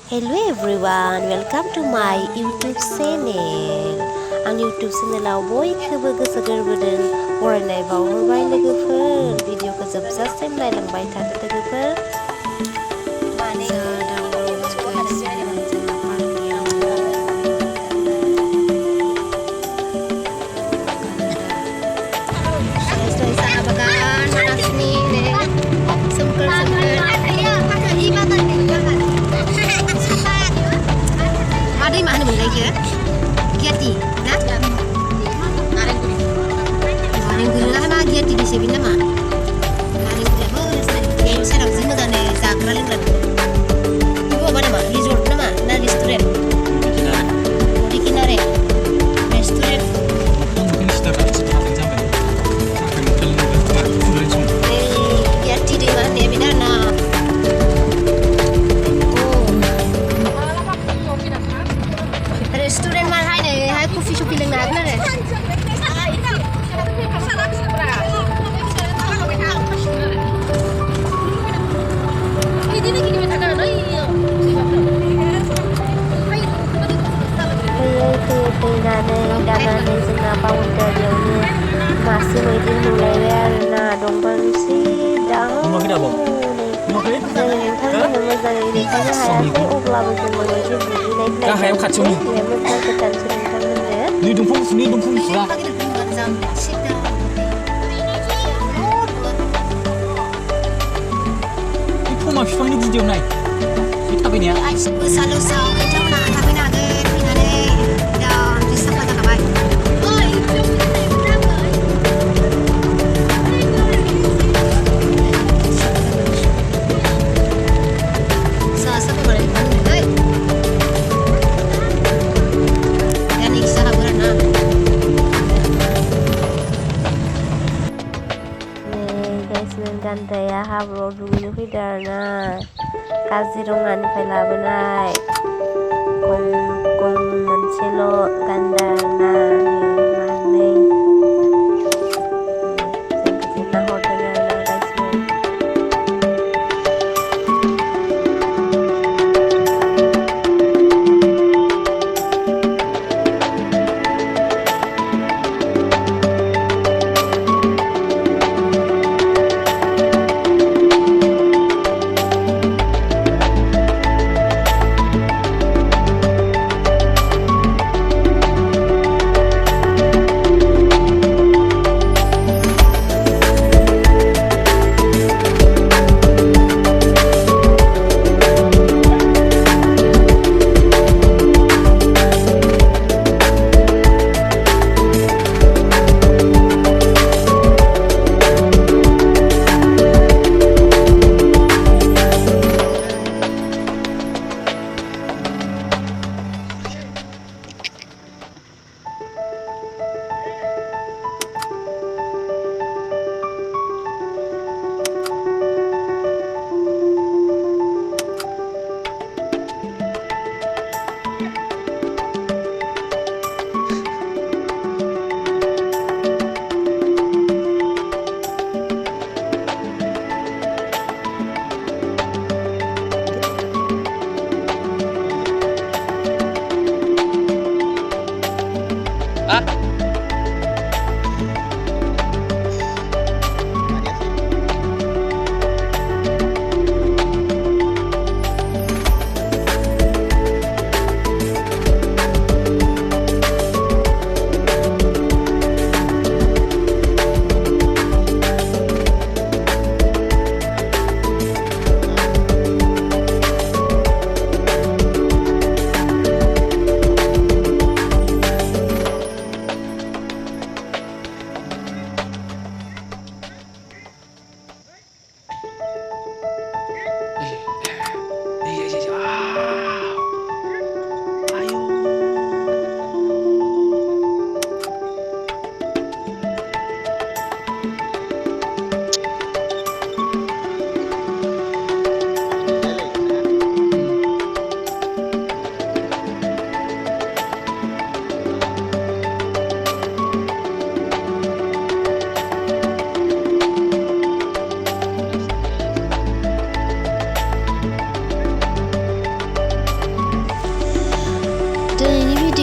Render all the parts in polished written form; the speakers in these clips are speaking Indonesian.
Hello everyone, welcome to my YouTube channel. Ang YouTube channel बयखौबो गोसो गोरबोजों बरायनाय बावहरबाय लोगोफोर। भिडिअखौ जोबजासिम नायलांबाय थादो लोगोफोर। Ada mana mulai ke? Giati, dah? Naring guru lah mana giati di sini nama? Naring guru apa? Saya nak sini mana? Saya kerana lagi. Ibu apa nama? Resort nama? Na restaurant. Di kinare. Restaurant. Mungkin sudah sampai. Giati di mana? Bina na. Restoran mana hai nih? Hai coffee shop yang nak nih. Masih waiting mulai na dongban si dah. Mau kita apa? Mau kita? Dah hayam kacung. Ni dumpung sudah. Ini pun masih faham ni video ni. Kita apa ni ya? Selalu sah macam mana tapi nak ada ni dah bisa pada kapai. Ganda ya habro Dugwinai Mwidar na Kazirongani labonaय gong मोनसेल' Ganda na मानै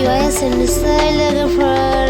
भिडिअआ एसेनोसै लोगोफोर